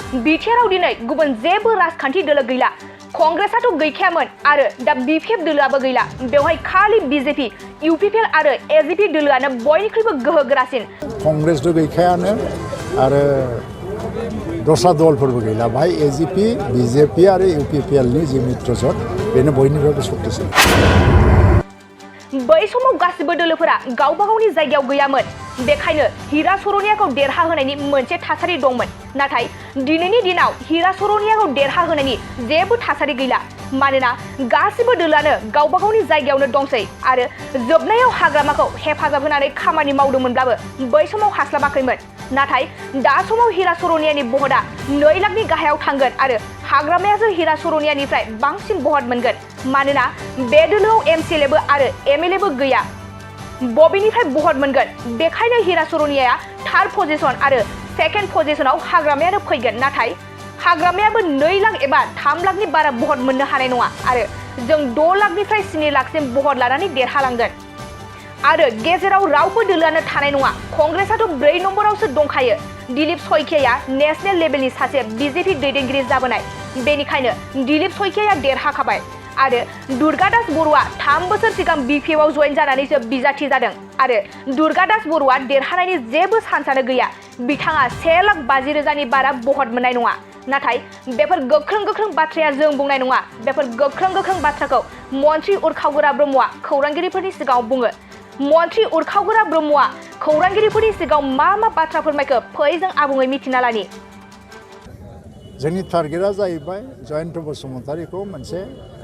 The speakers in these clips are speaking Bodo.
बिटिआरआव दिनै गुबुन जेबो राजखान्थि दोलो गैला कंग्रेसआथ' गैखायामोन आरो दा बिपिएफ दोलोआबो गैला बेवहाय खालि बिजेपि इउपिपिएल आरो एजिपि दोलोआनो बयनिख्रुइबो गोहोगोरासिन कंग्रेसथ' गैखायानो आरो दस्रा दलफोरबो गैला भाई एजिपि बिजेपि आरो इउपिपिएलनि जि मित्रजोट बेनो बयनिफ्रायबो शक्तिसिन बै समाव गासिबो दोलोफोरा गावबा गावनि जायगायाव गैयामोन बेखायनो हीरा सरनियाखौ देरहाहोनायनि मोनसे थासारि दंमोन नाथाय दिनैनि दिनाव हीरा सरनियाखौ देरहाहोनायनि जेबो थासारि गैला मानोना गासिबो दोलोआनो गावबा गावनि जायगायावनो दंसै आरो जोबनायाव हाग्रामाखौ हेफाजाब होनानै खामानि मावदोंमोनब्लाबो बै समाव हास्लाबाखैमोन नाथाय दा समाव हीरा सरनियानि बहदा 2 लाखनि गाहायाव थांगोन आरो हाग्रामायासो हीरा सरनियानिफ्राय बांसिन बहद मोनगोन मानोना बे दोलोआव एमसिएलएबो आरो एमएलएबो गैया बबेनिफ्राय बहद मोनगोन बेखायनो हीरा सरनियाया 3rd पजिशन आरो 2nd पजिशनाव हाग्रामायानो फैगोन नाथाय हाग्रामायाबो 2 लाख एबा 3 लाखनि बारा बहद मोननो हानाय नङा आरो जों 6 लाखनिफ्राय 7 लाखसिम बहद लानानै देरहालांगोन आरो गेजेराव रावबो दोलोआनो थानाय नङा कंग्रेसआथ' 4 नम्बरावसो दंखायो दिलीप सयकियाया नेशनेल लेभेलनि सासे बिजेपि दैदेनगिरि जाबोनाय बेनिखायनो दिलीप सयकियाया देरहाखाबाय आरो दुर्गादास बरुवा 3 बोसोर सिगां बिपिएफआव जयेन जानानैसो बिजाथि जादों आरो दुर्गादास बरुवा देरहानायनि जेबो चान्सआनो गैया बिथाङा 1,50,000नि बारा बहद मोननाय नङा नाथाय बेफोर गोख्रों बाथ्राया जों बुंनाय नङा बेफोर गोख्रों बाथ्राखौ मन्त्रि उरखावगोरा ब्रह्मआ खौरांगिरिफोरनि सिगाङाव बुङो मन्त्रि उरखावगोरा ब्रह्मआ खौरांगिरिफोरनि सिगाङाव मा बाथ्रा फोरमायखो फै जों आबुङै मिथिना लानि जोंनि टारगेटआ जाहैबाय जयन्त बसुमतारीखौ मोनसे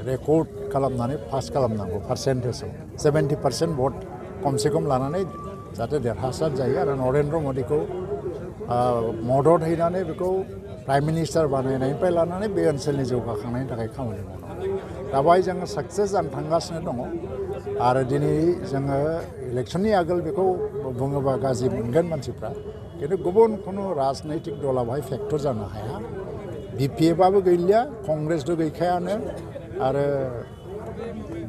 रेकर्ड खालामनानै पास खालामनांगौ पार्सेन्टेजआव 70% भट खमसे खम लानानै जाहाथे देरहासार जायो आरो नरेन्द्र मदिखौ मदद हैनानै बेखौ प्राइम मिनिस्टार बानायनायनिफ्राय लानानै बे ओनसोलनि जौगाखांनायनि थाखाय खामानि मावनांगौ दा बेवहाय जोङो साक्सेस जानो थांगासिनो दङ आरो दिनै जोङो इलेक्सननि आगोल बेखौ बुङोबा गाज्रि मोनगोन मानसिफ्रा खिन्थु गुबुन खुनु राजनैतिक दला बेवहाय फेक्टर जानो हाया बिपिएफआबो गैलिया कंग्रेसथ' गैखायानो आरो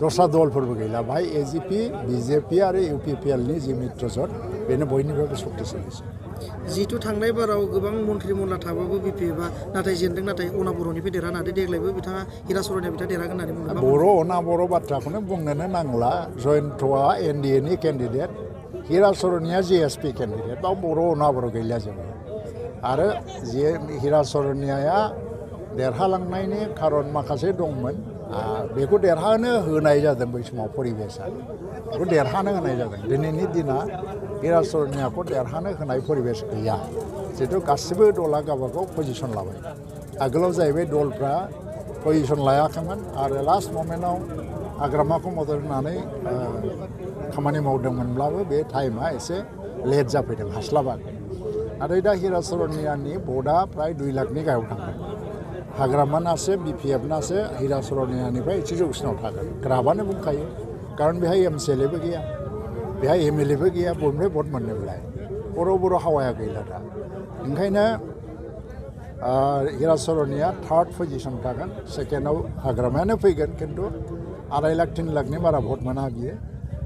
दस्रा दलफोरबो गैला बेवहाय एजिपि बिजेपि आरो इउपिपिएलनि जि मित्रजोट बेनो बयनिफ्रायबो शक्तिशालिसिन जिहेतु थांनाय बाराव गोबां मन्त्रि मनला थाबाबो बिपिएफआ नाथाय जेनदों नाथाय अना बर'निफ्राय देरहानो हादों देग्लायबो बिथाङा हीरा सरनिया बिथाङा देरहागोन होननानै बुंदों बर' अना बर' बाथ्राखौनो बुंनोनो नांला जयन्तआ एनडिएनि केन्डिडेट हीरा सरनिया जिएसपि केन्डिडेट बाव बर' अना बर' गैलिया जोङो आरो हीरा सरनियाया देरहालांनायनि खारन माखासे दंमोन बेखौ देरहानो होनाय जादों बै समाव परिबेसआ बेखौ देरहानो होनाय जादों दिनैनि दिना हीरा सरनियाखौ देरहानो होनाय परिबेस गैया जिहेतु गासिबो दला गावबागाव पजिशन लाबाय आगोलाव जाहैबाय दलफ्रा पजिशन लायाखैमोन आरो लास्ट ममेन्टआव हाग्रामाखौ मदद होनानै खामानि मावदोंमोनब्लाबो बे टाइमा एसे लेट जाफैदों हास्लाबाखै नाथाय दा हीरा सरनियानि भटआ प्राय 2 लाखनि गाहायाव थांगोन हाग्रामानासो बिपिएफनासो हीरा सरनियानिफ्राय एसे जौसिनाव थागोन ग्राफआनो बुंखायो खारन बेहाय एमसिएलएबो गैया बेहाय एमएलएबो गैया बयनिफ्राय भट मोननोब्लाय बर' हावाया गैला दा ओंखायनो हीरा सरनिया 3rd पजिशन थागोन 2ndआव हाग्रामायानो फैगोन खिन्थु 2.5 लाख 3 लाखनि बारा भट मोना बियो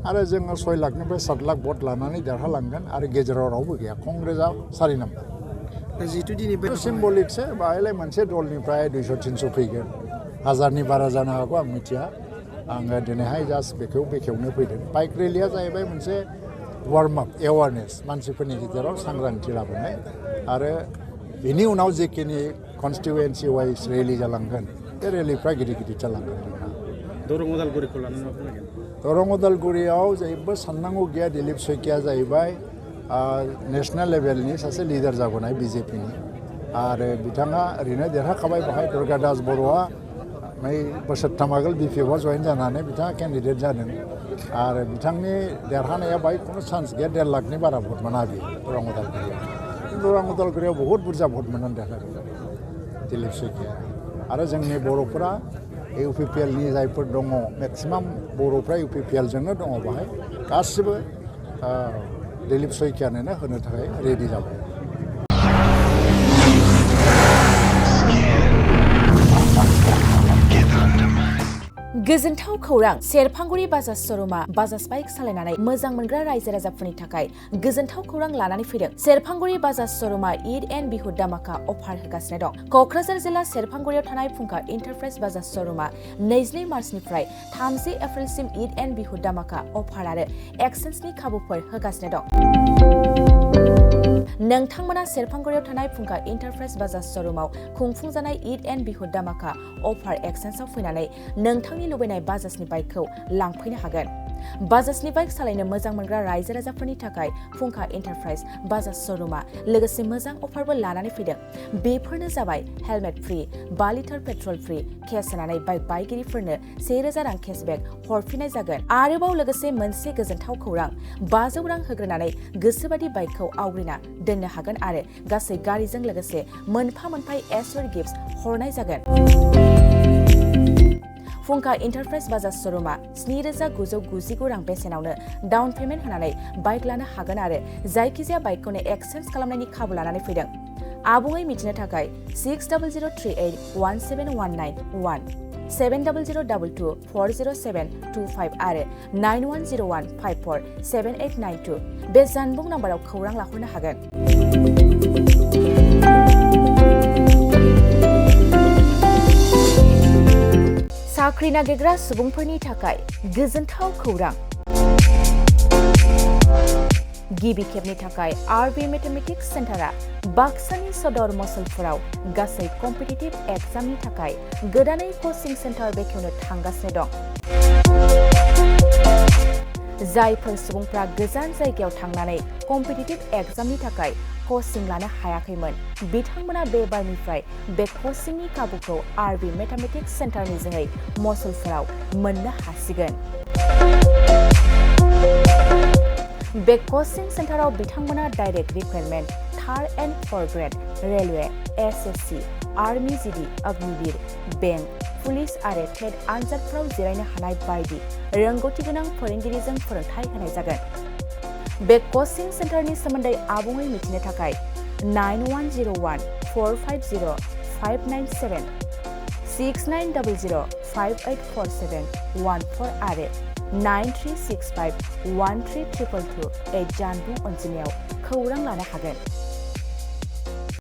आरो जोङो 6 लाखनिफ्राय 7 लाख भट लानानै देरहालांगोन आरो गेजेराव रावबो गैया कंग्रेसआ 4 नम्बर जिहेतु दिनै सिम्बलिकसो बाहायलाय मोनसे दलनिफ्राय 200-300 फैगोन 1000नि बारा जानो हागौ आं मिथिया आङो दिनैहाय जास्ट बेखौ बेखेवनो फैदों बाइक रेलिया जाहैबाय मोनसे वार्म आप एवारनेस मानसिफोरनि गेजेराव सांग्रांथि लाबोनाय आरो बेनि उनाव जेखिनि कनस्टिटुवेन्सि वाइज रेलि जालांगोन बे रेलिफ्रा गिदिर जालांगोन दरं उदालगुरिखौ लानानै फोरमायगोन दरं उदालगुरियाव जेबो साननांगौ गैया दिलीप सयकिया जाहैबाय नेशनेल लेभेलनि सासे लिडार जाबोनाय बिजेपिनि आरो बिथाङा ओरैनो देरहाखाबाय बेहाय दुर्गादास बरुवा बोसोरथाम आगोल बिपिएफआव जयेन जानानै बिथाङा केन्डिडेट जादों आरो बिथांनि देरहानाया बाहाय खुनु चान्स गैया 1.5 लाखनि बारा भट मोना बियो दरं उदालगुरियाव बहुद बुरजा भट मोननानै देरहादों दिलीप सयकिया आरो जोंनि बर'फोरा इउपिपिएलनि जायफोर दङ मेक्सिमाम बर'फ्रा इउपिपिएलजोंनो दङ बेहाय गासिबो दिलीप सयकियानो होनो थाखाय रेडि जाबाय गोजोनथाव खौरां सेरफांगुरि बाजाज श'रुमा बाजाज बाइक सालायनानै मोजां मोनग्रा रायजो राजाफोरनि थाखाय गोजोनथाव खौरां लानानै फैदों। सेरफांगुरि बाजाज श'रुमा ईद एन्ड बिहु दामाका अफार होगासिनो दं। क'क्राझार जिल्ला सेरफांगुरियाव थानाय फुंखा इन्टारप्राइज बाजाज श'रुमा 22 मार्चनिफ्राय 30 एप्रिलसिम ईद एन्ड बिहु दामाका अफार आरो एक्सेन्सनि खाबुफोर होगासिनो दं। नोंथांमोना सेरफांगुरियाव थानाय फुंखा इन्टारप्राइज बाजाज श'रुमाव खुंफुंजानाय ईद एन्ड बिहु दामाका अफार एक्सेन्सआव फैनानै नोंथांनि लुबैनाय बाजाजनि बाइकखौ लांफैनो हागोन। बाजाजनि बाइक सालायनो मोजां मोनग्रा रायजो राजाफोरनि थाखाय फुंखा इन्टारप्राइज बाजाज श'रुमा लोगोसे मोजां अफारबो लानानै फैदों। बेफोरनो जाबाय helmet free, 5 litre petrol free, case होनानै बाइक बायगिरिफोरनो 1000 रां केसबेक हरफिननाय जागोन। आरोबाव लोगोसे मोनसे गोजोनथाव खौरां, 500 रां होग्रोनानै गोसोबादि बाइकखौ आवग्रिना दोननो हागोन आरो गासै गारिजों लोगोसे मोनफा एसर गिफ्ट हरनाय जागोन। फुंखा इन्टारप्राइज बाजाज श'रुमा 7999 रां बेसेनावनो डाउन पेमेन्ट होनानै बाइक लानो हागोन आरो जायखिजाया बाइकखौनो एक्सचेन्ज खालामनायनि खाबु लानानै फैदों। आबुङै मिथिनो थाखाय 6003817191 7002240725 आरो 9101547892 बे जानबुं नाम्बाराव खौरां लाहरनो हागोन। साख्रि नागिरग्रा सुबुंफोरनि थाखाय गोजोनथाव खौरां। गिबि खेबनि थाखाय आरबि मेथमेटिक्स सेन्टारा बाक्सानि सदर मसलपुराव गासै कम्पिटिटिभ एग्जामनि थाखाय गोदानै कचिं सेन्टार बेखेवनो थांगासिनो दं। जायफोर सुबुंफ्रा गोजान जायगायाव थांनानै कम्पिटिटिभ एग्जामनि थाखाय कचिं लानो हायाखैमोन, बिथांमोना बे बारनिफ्राय बे कचिंनि खाबुखौ आरबि मेथमेटिक्स सेन्टारनि जोहै मसलपुराव मोननो हासिगोन। बे कचिं सेन्टाराव बिथांमोना direct recruitment, 3rd and 4th grade, railway, SSC, army GD, Agniveer, bank, police आरो टेट आनजादफोराव जिरायनो हानाय बायदि रोंगौथि गोनां फोरोंगिरिजों फोरोंथाय होनाय जागोन। बे कचिं सेन्टारनि सोमोन्दै आबुङै मिथिनो थाखाय 9101450597 6900584714 आरो 9365132228 जानबुं अनजिमायाव खौरां लानो हागोन।